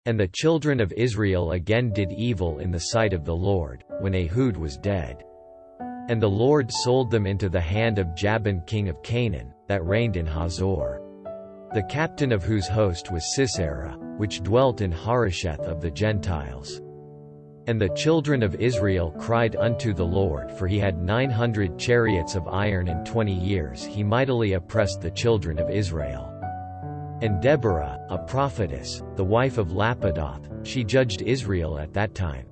And the children of Israel again did evil in the sight of the Lord, when Ehud was dead. And the Lord sold them into the hand of Jabin king of Canaan, that reigned in Hazor, the captain of whose host was Sisera, which dwelt in Harosheth of the Gentiles. And the children of Israel cried unto the Lord, for he had 900 chariots of iron, and 20 years he mightily oppressed the children of Israel. And Deborah, a prophetess, the wife of Lapidoth, she judged Israel at that time.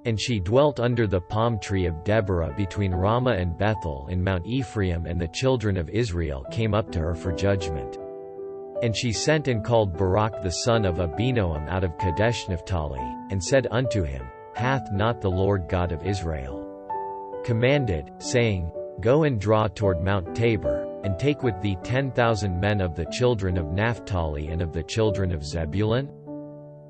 And she dwelt under the palm tree of Deborah between Ramah and Bethel in Mount Ephraim, and the children of Israel came up to her for judgment. And she sent and called Barak the son of Abinoam out of Kadesh Naphtali, and said unto him, Hath not the Lord God of Israel commanded, saying, Go and draw toward Mount Tabor, and take with thee 10,000 men of the children of Naphtali and of the children of Zebulun?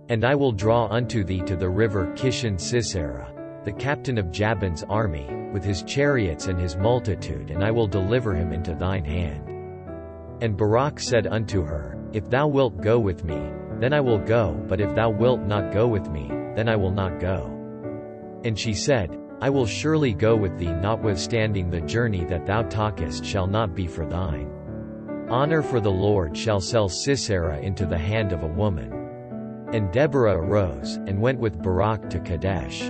And I will draw unto thee to the river Kishon Sisera, the captain of Jabin's army, with his chariots and his multitude, and I will deliver him into thine hand. And Barak said unto her, If thou wilt go with me, then I will go, but if thou wilt not go with me, then I will not go. And she said, I will surely go with thee, notwithstanding the journey that thou talkest shall not be for thine. Honor for the Lord shall sell Sisera into the hand of a woman. And Deborah arose, and went with Barak to Kadesh.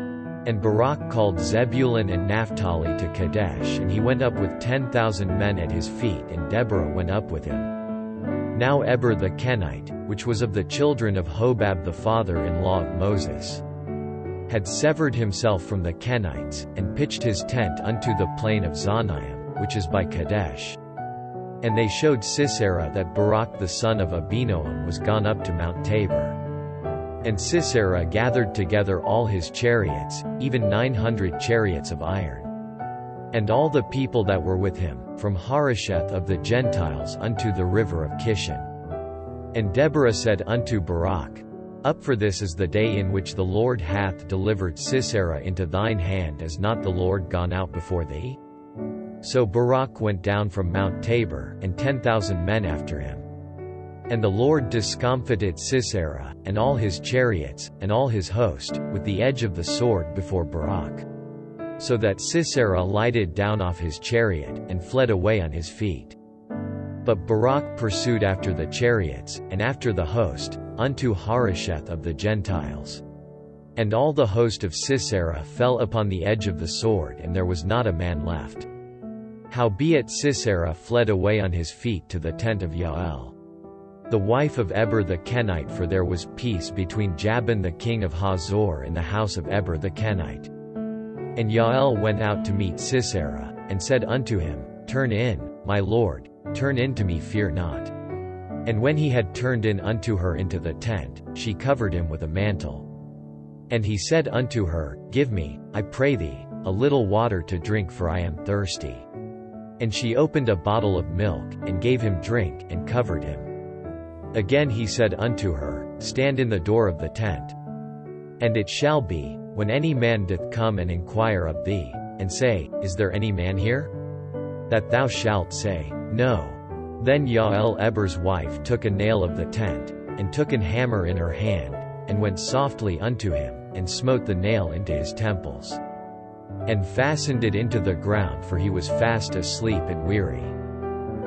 And Barak called Zebulun and Naphtali to Kadesh, and he went up with 10,000 men at his feet, and Deborah went up with him. Now Eber the Kenite, which was of the children of Hobab the father-in-law of Moses, had severed himself from the Kenites, and pitched his tent unto the plain of Zanaim, which is by Kadesh. And they showed Sisera that Barak the son of Abinoam was gone up to Mount Tabor. And Sisera gathered together all his chariots, even 900 chariots of iron. And all the people that were with him, from Harosheth of the Gentiles unto the river of Kishon. And Deborah said unto Barak, Up, for this is the day in which the Lord hath delivered Sisera into thine hand. Is not the Lord gone out before thee? So Barak went down from Mount Tabor, and 10,000 men after him. And the Lord discomfited Sisera, and all his chariots, and all his host, with the edge of the sword before Barak. So that Sisera lighted down off his chariot, and fled away on his feet. But Barak pursued after the chariots, and after the host, unto Harosheth of the Gentiles. And all the host of Sisera fell upon the edge of the sword, and there was not a man left. Howbeit Sisera fled away on his feet to the tent of Jael, the wife of Eber the Kenite, for there was peace between Jabin the king of Hazor and the house of Eber the Kenite. And Jael went out to meet Sisera, and said unto him, Turn in, my lord, turn in to me, fear not. And when he had turned in unto her into the tent, she covered him with a mantle. And he said unto her, Give me, I pray thee, a little water to drink, for I am thirsty. And she opened a bottle of milk, and gave him drink, and covered him. Again he said unto her, Stand in the door of the tent. And it shall be, when any man doth come and inquire of thee, and say, Is there any man here? That thou shalt say, No. Then Jael Eber's wife took a nail of the tent, and took an hammer in her hand, and went softly unto him, and smote the nail into his temples, and fastened it into the ground, for he was fast asleep and weary.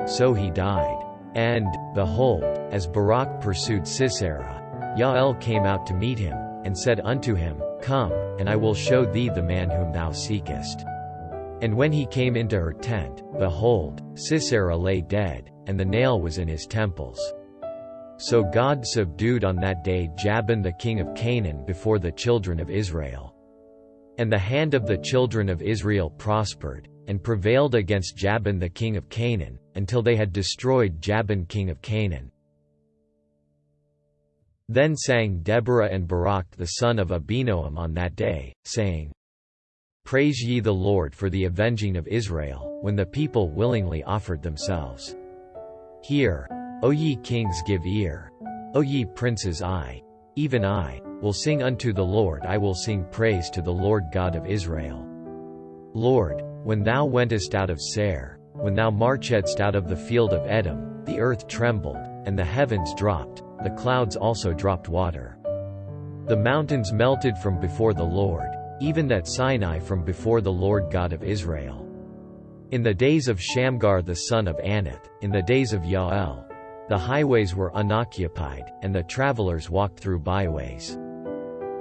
So he died. And, behold, as Barak pursued Sisera, Jael came out to meet him, and said unto him, Come, and I will show thee the man whom thou seekest. And when he came into her tent, behold, Sisera lay dead, and the nail was in his temples. So God subdued on that day Jabin the king of Canaan before the children of Israel. And the hand of the children of Israel prospered, and prevailed against Jabin the king of Canaan, until they had destroyed Jabin king of Canaan. Then sang Deborah and Barak the son of Abinoam on that day, saying, Praise ye the Lord for the avenging of Israel, when the people willingly offered themselves. Hear, O ye kings, give ear. O ye princes, even I, will sing unto the Lord. I will sing praise to the Lord God of Israel. Lord, when thou wentest out of Seir, when thou marchedst out of the field of Edom, the earth trembled, and the heavens dropped, the clouds also dropped water. The mountains melted from before the Lord, even that Sinai from before the Lord God of Israel. In the days of Shamgar the son of Anath, in the days of Yael, the highways were unoccupied, and the travelers walked through byways.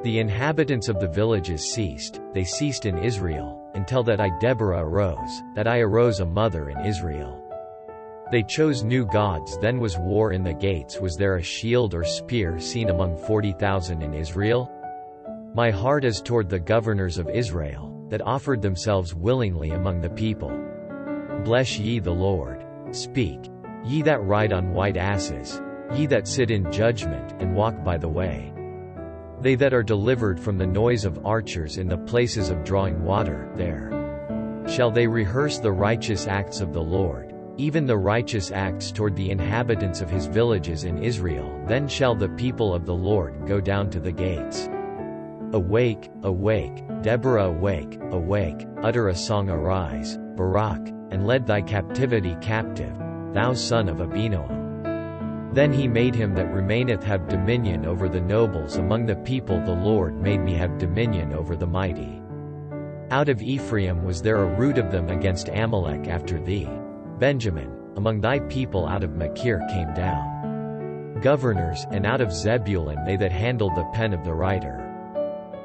The inhabitants of the villages ceased, they ceased in Israel, until that I Deborah arose, that I arose a mother in Israel. They chose new gods, then was war in the gates. Was there a shield or spear seen among 40,000 in Israel? My heart is toward the governors of Israel, that offered themselves willingly among the people. Bless ye the Lord. Speak, ye that ride on white asses, ye that sit in judgment, and walk by the way. They that are delivered from the noise of archers in the places of drawing water, there shall they rehearse the righteous acts of the Lord, even the righteous acts toward the inhabitants of his villages in Israel. Then shall the people of the Lord go down to the gates. Awake, awake, Deborah, awake, awake, utter a song, arise, Barak, and led thy captivity captive, thou son of Abinoam. Then he made him that remaineth have dominion over the nobles among the people. The Lord made me have dominion over the mighty. Out of Ephraim was there a root of them against Amalek after thee. Benjamin, among thy people out of Machir came down governors, and out of Zebulun they that handled the pen of the writer.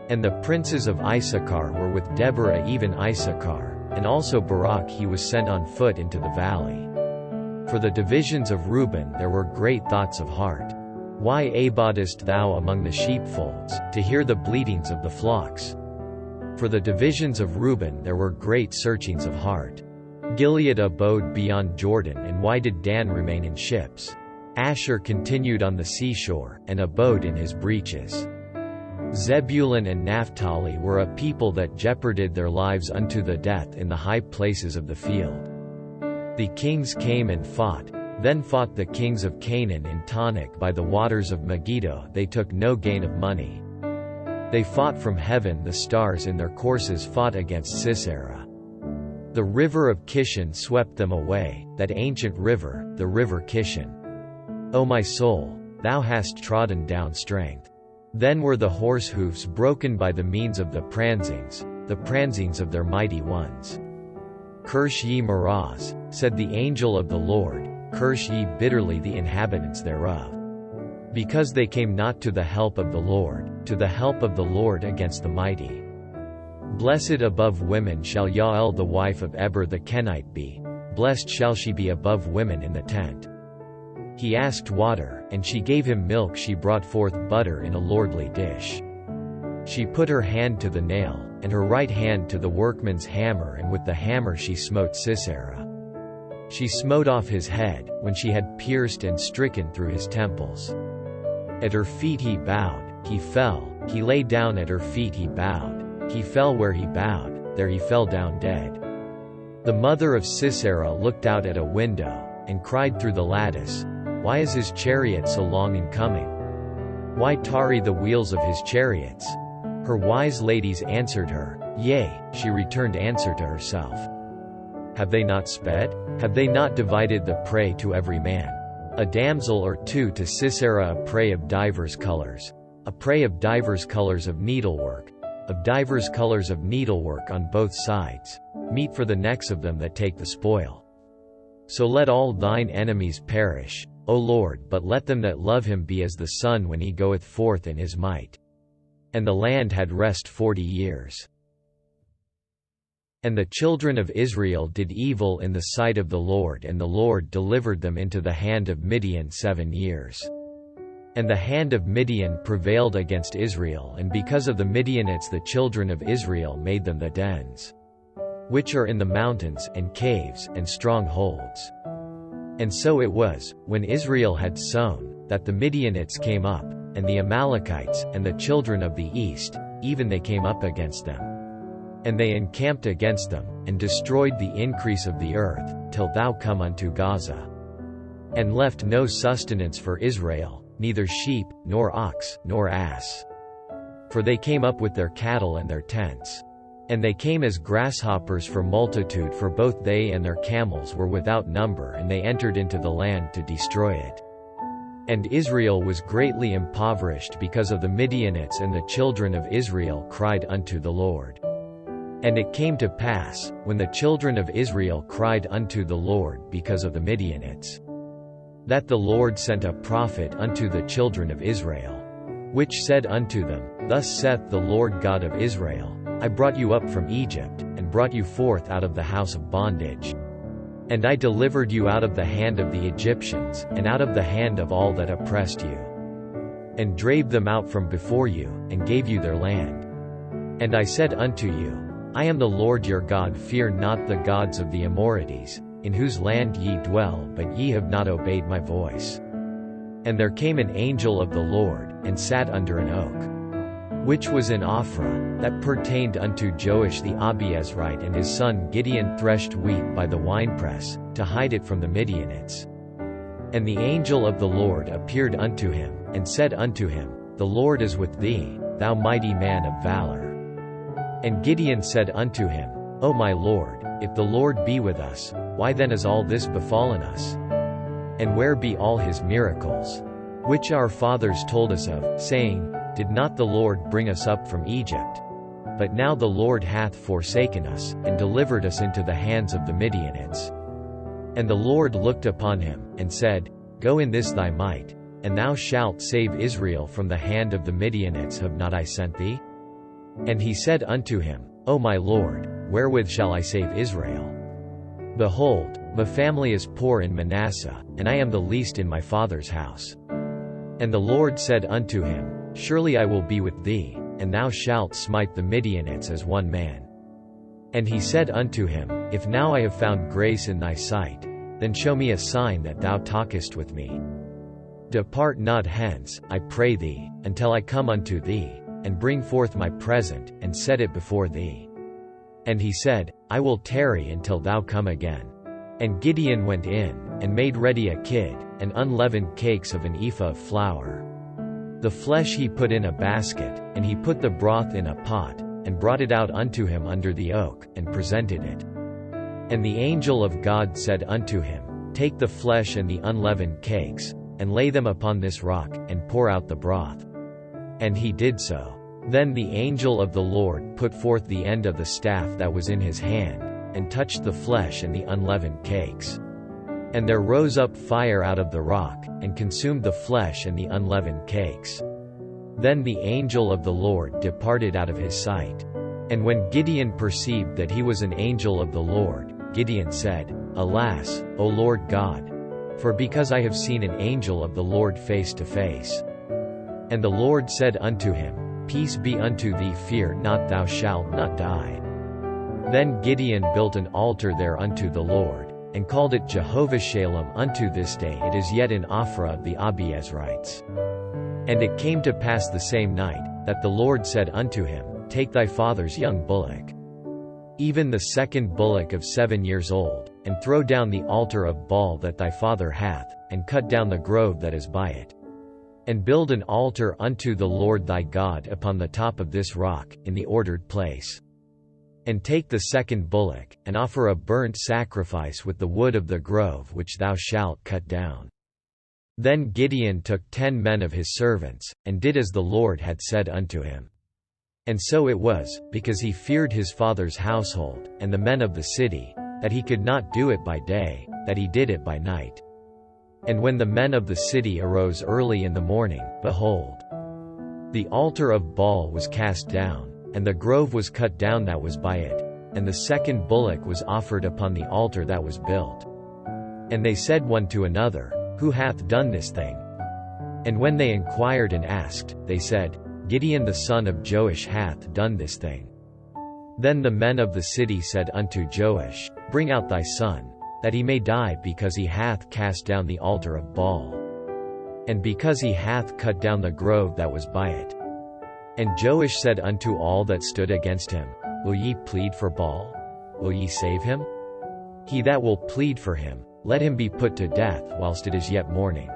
And the princes of Issachar were with Deborah, even Issachar, and also Barak he was sent on foot into the valley. For the divisions of Reuben there were great thoughts of heart. Why abidest thou among the sheepfolds, to hear the bleatings of the flocks? For the divisions of Reuben there were great searchings of heart. Gilead abode beyond Jordan, and why did Dan remain in ships? Asher continued on the seashore, and abode in his breaches. Zebulun and Naphtali were a people that jeoparded their lives unto the death in the high places of the field. The kings came and fought. Then fought the kings of Canaan in Tanakh by the waters of Megiddo. They took no gain of money. They fought from heaven, the stars in their courses fought against Sisera. The river of Kishon swept them away, that ancient river, the river Kishon. O my soul, thou hast trodden down strength. Then were the horse hoofs broken by the means of the pransings of their mighty ones. Curse ye Meroz, said the angel of the Lord, curse ye bitterly the inhabitants thereof. Because they came not to the help of the Lord against the mighty. Blessed above women shall Yael the wife of Eber the Kenite be, blessed shall she be above women in the tent. He asked water, and she gave him milk. She brought forth butter in a lordly dish. She put her hand to the nail, and her right hand to the workman's hammer, and with the hammer she smote Sisera. She smote off his head, when she had pierced and stricken through his temples. At her feet he bowed, he fell, he lay down at her feet he bowed, he fell where he bowed, there he fell down dead. The mother of Sisera looked out at a window, and cried through the lattice, why is his chariot so long in coming? Why tarry the wheels of his chariots? Her wise ladies answered her, yea, she returned answer to herself. Have they not sped? Have they not divided the prey to every man? A damsel or two to Sisera, a prey of divers colors. A prey of divers colors of needlework. Of divers colors of needlework on both sides. Meat for the necks of them that take the spoil. So let all thine enemies perish, O Lord, but let them that love him be as the sun when he goeth forth in his might. And the land had rest 40 years. And the children of Israel did evil in the sight of the Lord, and the Lord delivered them into the hand of Midian 7 years. And the hand of Midian prevailed against Israel, and because of the Midianites the children of Israel made them the dens, which are in the mountains, and caves, and strongholds. And so it was, when Israel had sown, that the Midianites came up, and the Amalekites, and the children of the east, even they came up against them. And they encamped against them, and destroyed the increase of the earth, till thou come unto Gaza. And left no sustenance for Israel, neither sheep, nor ox, nor ass. For they came up with their cattle and their tents. And they came as grasshoppers for multitude, for both they and their camels were without number, and they entered into the land to destroy it. And Israel was greatly impoverished because of the Midianites, and the children of Israel cried unto the Lord. And it came to pass, when the children of Israel cried unto the Lord because of the Midianites, that the Lord sent a prophet unto the children of Israel, which said unto them, Thus saith the Lord God of Israel, I brought you up from Egypt, and brought you forth out of the house of bondage. And I delivered you out of the hand of the Egyptians, and out of the hand of all that oppressed you, and drave them out from before you, and gave you their land. And I said unto you, I am the Lord your God, fear not the gods of the Amorites, in whose land ye dwell, but ye have not obeyed my voice. And there came an angel of the Lord, and sat under an oak, which was in Ophrah, that pertained unto Joash the Abiezrite, and his son Gideon threshed wheat by the winepress, to hide it from the Midianites. And the angel of the Lord appeared unto him, and said unto him, The Lord is with thee, thou mighty man of valor. And Gideon said unto him, O my Lord, if the Lord be with us, why then is all this befallen us? And where be all his miracles, which our fathers told us of, saying, Did not the Lord bring us up from Egypt? But now the Lord hath forsaken us, and delivered us into the hands of the Midianites. And the Lord looked upon him, and said, Go in this thy might, and thou shalt save Israel from the hand of the Midianites. Have not I sent thee? And he said unto him, O my Lord, wherewith shall I save Israel? Behold, my family is poor in Manasseh, and I am the least in my father's house. And the Lord said unto him, Surely I will be with thee, and thou shalt smite the Midianites as one man. And he said unto him, If now I have found grace in thy sight, then show me a sign that thou talkest with me. Depart not hence, I pray thee, until I come unto thee, and bring forth my present, and set it before thee. And he said, I will tarry until thou come again. And Gideon went in, and made ready a kid, and unleavened cakes of an ephah of flour. The flesh he put in a basket, and he put the broth in a pot, and brought it out unto him under the oak, and presented it. And the angel of God said unto him, Take the flesh and the unleavened cakes, and lay them upon this rock, and pour out the broth. And he did so. Then the angel of the Lord put forth the end of the staff that was in his hand, and touched the flesh and the unleavened cakes. And there rose up fire out of the rock, and consumed the flesh and the unleavened cakes. Then the angel of the Lord departed out of his sight. And when Gideon perceived that he was an angel of the Lord, Gideon said, Alas, O Lord God! For because I have seen an angel of the Lord face to face. And the Lord said unto him, Peace be unto thee, fear not, thou shalt not die. Then Gideon built an altar there unto the Lord, and called it Jehovah Shalom. Unto this day it is yet in Ophrah of the Abiezrites. And it came to pass the same night, that the Lord said unto him, Take thy father's young bullock, even the second bullock of 7 years old, and throw down the altar of Baal that thy father hath, and cut down the grove that is by it. And build an altar unto the Lord thy God upon the top of this rock, in the ordered place. And take the second bullock, and offer a burnt sacrifice with the wood of the grove which thou shalt cut down. Then Gideon took 10 men of his servants, and did as the Lord had said unto him. And so it was, because he feared his father's household, and the men of the city, that he could not do it by day, that he did it by night. And when the men of the city arose early in the morning, behold, the altar of Baal was cast down, and the grove was cut down that was by it, and the second bullock was offered upon the altar that was built. And they said one to another, Who hath done this thing? And when they inquired and asked, they said, Gideon the son of Joash hath done this thing. Then the men of the city said unto Joash, Bring out thy son, that he may die, because he hath cast down the altar of Baal, and because he hath cut down the grove that was by it. And Joash said unto all that stood against him, Will ye plead for Baal? Will ye save him? He that will plead for him, let him be put to death whilst it is yet morning.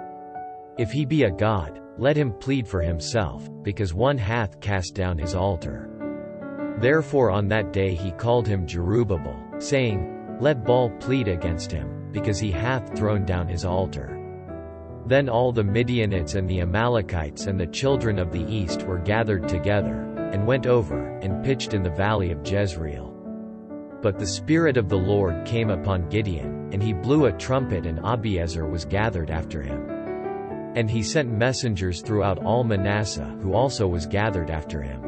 If he be a god, let him plead for himself, because one hath cast down his altar. Therefore on that day he called him Jerubbaal, saying, Let Baal plead against him, because he hath thrown down his altar. Then all the Midianites and the Amalekites and the children of the east were gathered together, and went over, and pitched in the valley of Jezreel. But the Spirit of the Lord came upon Gideon, and he blew a trumpet, and Abiezer was gathered after him. And he sent messengers throughout all Manasseh, who also was gathered after him.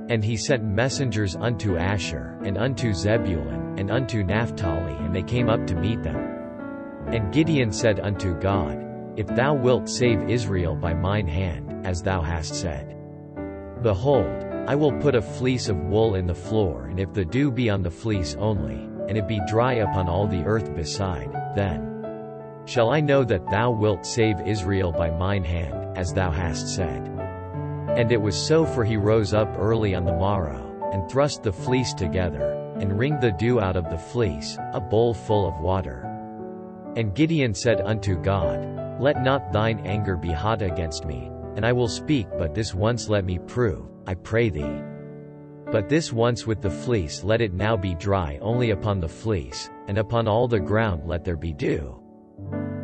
And he sent messengers unto Asher, and unto Zebulun, and unto Naphtali, and they came up to meet them. And Gideon said unto God, If thou wilt save Israel by mine hand, as thou hast said, behold, I will put a fleece of wool in the floor, and if the dew be on the fleece only, and it be dry upon all the earth beside, then shall I know that thou wilt save Israel by mine hand, as thou hast said. And it was so, for he rose up early on the morrow, and thrust the fleece together, and wringed the dew out of the fleece, a bowl full of water. And Gideon said unto God, Let not thine anger be hot against me, and I will speak, but this once let me prove, I pray thee. But this once with the fleece let it now be dry only upon the fleece, and upon all the ground let there be dew.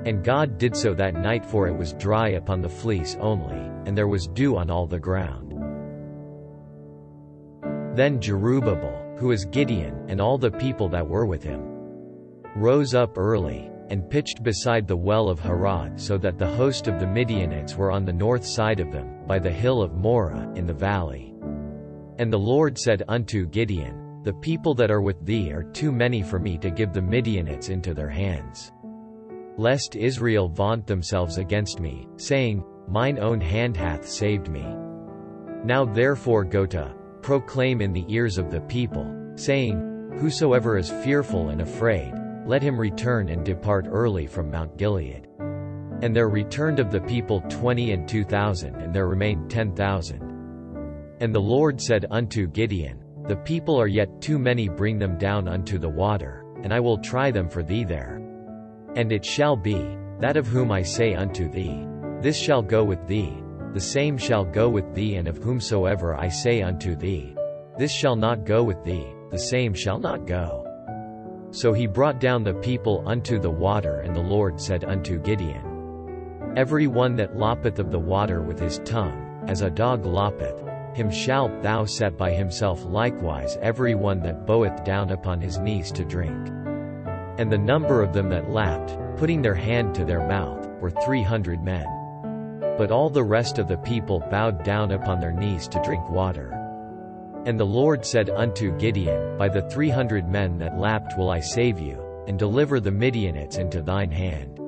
And God did so that night, for it was dry upon the fleece only, and there was dew on all the ground. Then Jerubbaal, who is Gideon, and all the people that were with him, rose up early, and pitched beside the well of Harod, so that the host of the Midianites were on the north side of them, by the hill of Moreh, in the valley. And the Lord said unto Gideon, The people that are with thee are too many for me to give the Midianites into their hands, lest Israel vaunt themselves against me, saying, Mine own hand hath saved me. Now therefore go to proclaim in the ears of the people, saying, Whosoever is fearful and afraid, let him return and depart early from Mount Gilead. And there returned of the people 22,000, and there remained 10,000. And the Lord said unto Gideon, The people are yet too many, bring them down unto the water, and I will try them for thee there. And it shall be, that of whom I say unto thee, This shall go with thee, the same shall go with thee, and of whomsoever I say unto thee, This shall not go with thee, the same shall not go. So he brought down the people unto the water, and the Lord said unto Gideon, Every one that loppeth of the water with his tongue, as a dog loppeth, him shalt thou set by himself, likewise every one that boweth down upon his knees to drink. And the number of them that lapped, putting their hand to their mouth, were 300 men. But all the rest of the people bowed down upon their knees to drink water. And the Lord said unto Gideon, By the 300 men that lapped will I save you, and deliver the Midianites into thine hand.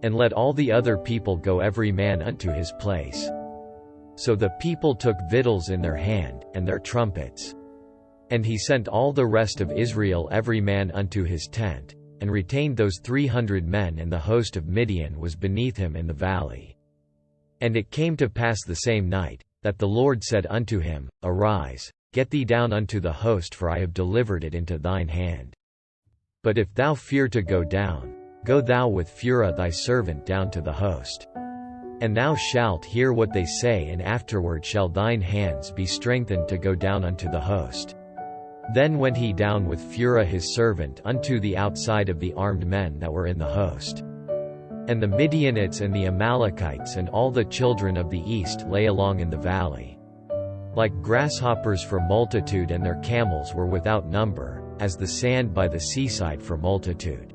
And let all the other people go every man unto his place. So the people took victuals in their hand, and their trumpets. And he sent all the rest of Israel every man unto his tent, and retained those 300 men, and the host of Midian was beneath him in the valley. And it came to pass the same night, that the Lord said unto him, Arise, get thee down unto the host, for I have delivered it into thine hand. But if thou fear to go down, go thou with Phurah thy servant down to the host. And thou shalt hear what they say, and afterward shall thine hands be strengthened to go down unto the host. Then went he down with Phurah his servant unto the outside of the armed men that were in the host. And the Midianites and the Amalekites and all the children of the east lay along in the valley, like grasshoppers for multitude, and their camels were without number, as the sand by the seaside for multitude.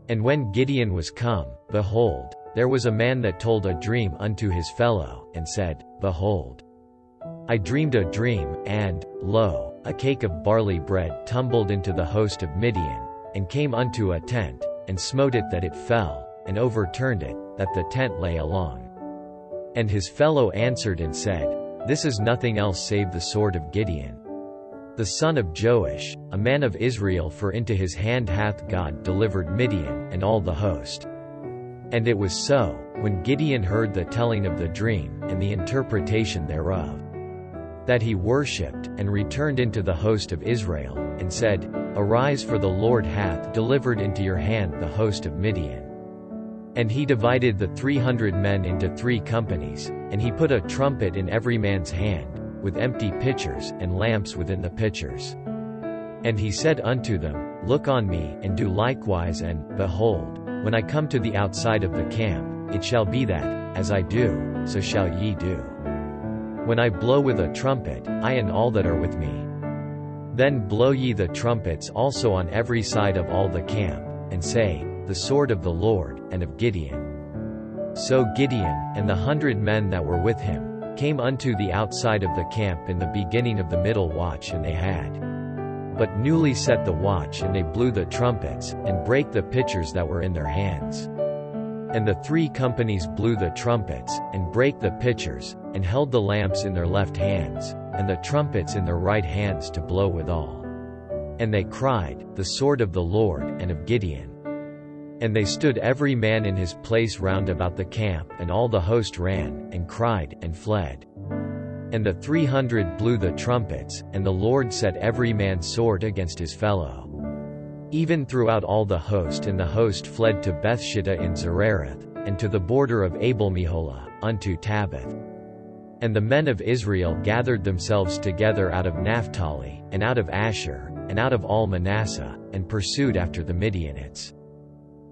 And when Gideon was come, behold, there was a man that told a dream unto his fellow, and said, Behold, I dreamed a dream, and, lo, a cake of barley bread tumbled into the host of Midian, and came unto a tent, and smote it that it fell, and overturned it, that the tent lay along. And his fellow answered and said, This is nothing else save the sword of Gideon, the son of Joash, a man of Israel, for into his hand hath God delivered Midian, and all the host. And it was so, when Gideon heard the telling of the dream, and the interpretation thereof, that he worshipped, and returned into the host of Israel, and said, Arise, for the Lord hath delivered into your hand the host of Midian. And he divided the 300 men into 3 companies, and he put a trumpet in every man's hand, with empty pitchers, and lamps within the pitchers. And he said unto them, Look on me, and do likewise, and, behold, when I come to the outside of the camp, It shall be that, as I do, so shall ye do. When I blow with a trumpet, I and all that are with me. Then blow ye the trumpets also on every side of all the camp, and say, The sword of the Lord, and of Gideon. So Gideon, and the 100 men that were with him, came unto the outside of the camp in the beginning of the middle watch, and they had but newly set the watch, and they blew the trumpets, and brake the pitchers that were in their hands. And the 3 companies blew the trumpets, and brake the pitchers, and held the lamps in their left hands, and the trumpets in their right hands to blow withal. And they cried, The sword of the Lord, and of Gideon. And they stood every man in his place round about the camp, and all the host ran, and cried, and fled. And the 300 blew the trumpets, and the Lord set every man's sword against his fellow. Even throughout all the host, and the host fled to Bethshittah in Zererath, and to the border of Abel-meholah, unto Tabbath. And the men of Israel gathered themselves together out of Naphtali, and out of Asher, and out of all Manasseh, and pursued after the Midianites.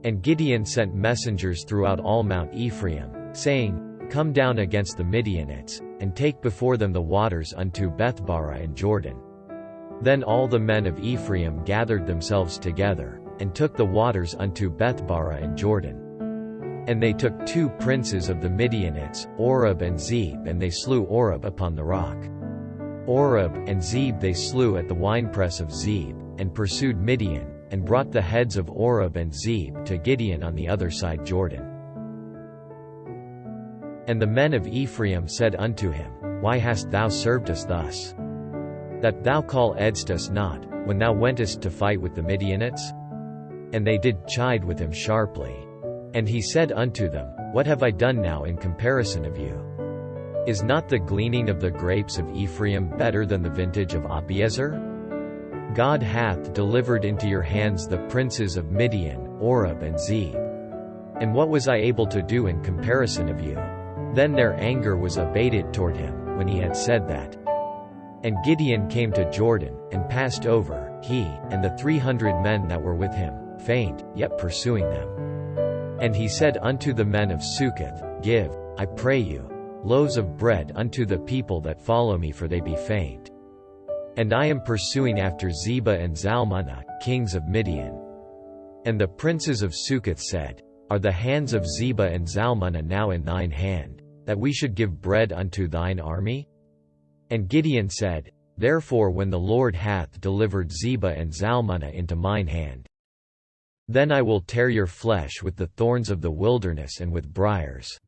And Gideon sent messengers throughout all Mount Ephraim, saying, Come down against the Midianites, and take before them the waters unto Bethbarah and Jordan. Then all the men of Ephraim gathered themselves together, and took the waters unto Bethbarah and Jordan. And they took 2 princes of the Midianites, Oreb and Zeb, and they slew Oreb upon the rock. Oreb and Zeb they slew at the winepress of Zeb, and pursued Midian, and brought the heads of Oreb and Zeb to Gideon on the other side Jordan. And the men of Ephraim said unto him, Why hast thou served us thus? That thou calledst us not, when thou wentest to fight with the Midianites? And they did chide with him sharply. And he said unto them, What have I done now in comparison of you? Is not the gleaning of the grapes of Ephraim better than the vintage of Abiezer? God hath delivered into your hands the princes of Midian, Oreb and Zeb. And what was I able to do in comparison of you? Then their anger was abated toward him, when he had said that. And Gideon came to Jordan, and passed over, he, and the 300 men that were with him, faint, yet pursuing them. And he said unto the men of Succoth, Give, I pray you, loaves of bread unto the people that follow me, for they be faint. And I am pursuing after Zebah and Zalmunna, kings of Midian. And the princes of Succoth said, Are the hands of Zebah and Zalmunna now in thine hand, that we should give bread unto thine army? And Gideon said, Therefore when the Lord hath delivered Zebah and Zalmunna into mine hand, then I will tear your flesh with the thorns of the wilderness and with briars.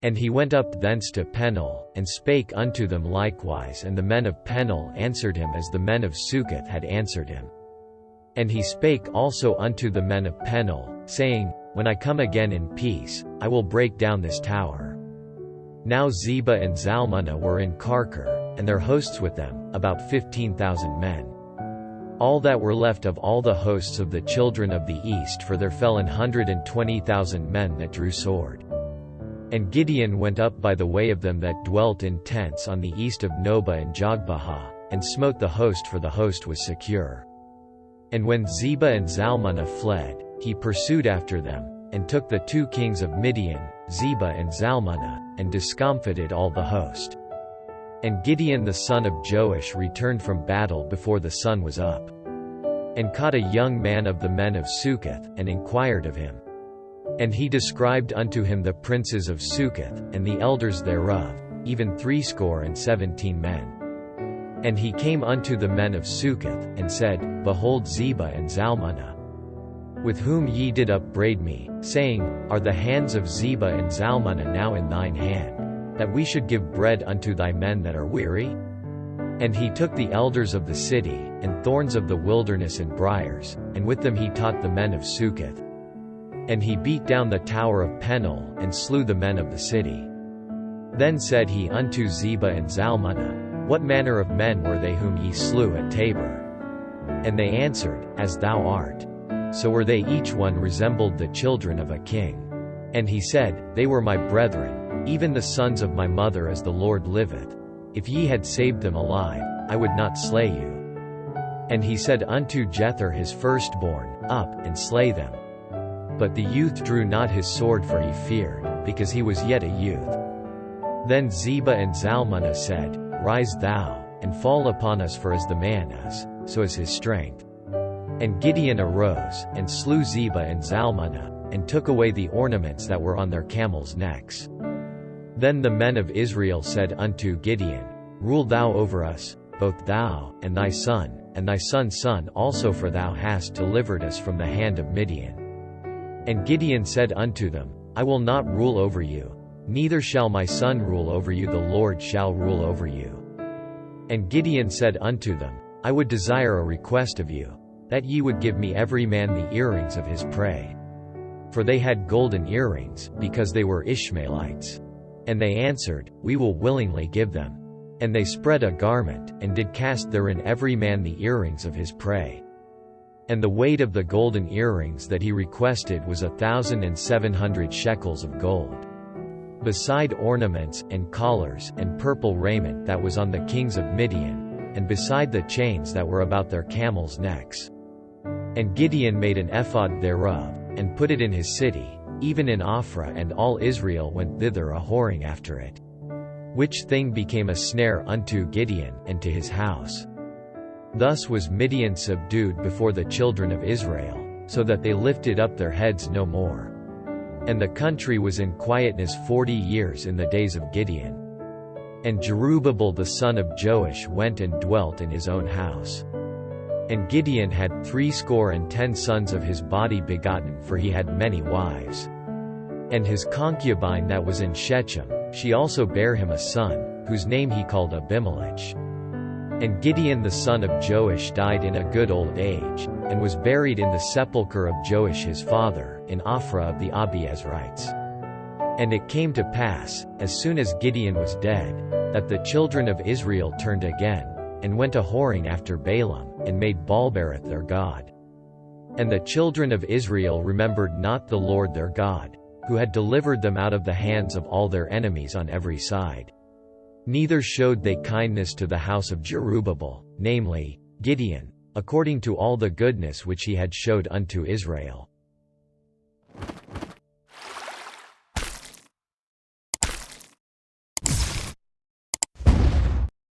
And he went up thence to Peniel, and spake unto them likewise, and the men of Peniel answered him as the men of Succoth had answered him. And he spake also unto the men of Peniel, saying, When I come again in peace, I will break down this tower. Now Zebah and Zalmunna were in Karkor, and their hosts with them, about 15,000 men. All that were left of all the hosts of the children of the east, for there fell 120,000 men that drew sword. And Gideon went up by the way of them that dwelt in tents on the east of Nobah and Jogbehah, and smote the host, for the host was secure. And when Zebah and Zalmunna fled, he pursued after them, and took the 2 kings of Midian, Zebah and Zalmunna, and discomfited all the host. And Gideon the son of Joash returned from battle before the sun was up, and caught a young man of the men of Succoth, and inquired of him. And he described unto him the princes of Succoth, and the elders thereof, even 17 men. And he came unto the men of Succoth, and said, Behold Zebah and Zalmunna, with whom ye did upbraid me, saying, Are the hands of Zebah and Zalmunna now in thine hand, that we should give bread unto thy men that are weary? And he took the elders of the city, and thorns of the wilderness and briars, and with them he taught the men of Succoth. And he beat down the tower of Peniel, and slew the men of the city. Then said he unto Zebah and Zalmunna, What manner of men were they whom ye slew at Tabor? And they answered, As thou art. So were they, each one resembled the children of a king. And he said, They were my brethren, even the sons of my mother, as the Lord liveth. If ye had saved them alive, I would not slay you. And he said unto Jether his firstborn, Up, and slay them. But the youth drew not his sword, for he feared, because he was yet a youth. Then Zebah and Zalmunna said, Rise thou, and fall upon us, for as the man is, so is his strength. And Gideon arose, and slew Zebah and Zalmunna, and took away the ornaments that were on their camels' necks. Then the men of Israel said unto Gideon, Rule thou over us, both thou, and thy son's son also, for thou hast delivered us from the hand of Midian. And Gideon said unto them, I will not rule over you, neither shall my son rule over you, the Lord shall rule over you. And Gideon said unto them, I would desire a request of you, that ye would give me every man the earrings of his prey. For they had golden earrings, because they were Ishmaelites. And they answered, We will willingly give them. And they spread a garment, and did cast therein every man the earrings of his prey. And the weight of the golden earrings that he requested was 1,700 shekels of gold, beside ornaments, and collars, and purple raiment that was on the kings of Midian, and beside the chains that were about their camels' necks. And Gideon made an ephod thereof, and put it in his city, even in Ophrah, and all Israel went thither a-whoring after it. Which thing became a snare unto Gideon, and to his house. Thus was Midian subdued before the children of Israel, so that they lifted up their heads no more. And the country was in quietness 40 years in the days of Gideon. And Jerubbaal the son of Joash went and dwelt in his own house. And Gideon had 70 sons of his body begotten, for he had many wives. And his concubine that was in Shechem, she also bare him a son, whose name he called Abimelech. And Gideon the son of Joash died in a good old age, and was buried in the sepulchre of Joash his father, in Ophrah of the Abiezrites. And it came to pass, as soon as Gideon was dead, that the children of Israel turned again, and went a-whoring after Balaam, and made Baalberith their god. And the children of Israel remembered not the Lord their God, who had delivered them out of the hands of all their enemies on every side. Neither showed they kindness to the house of Jerubbaal, namely, Gideon, according to all the goodness which he had showed unto Israel.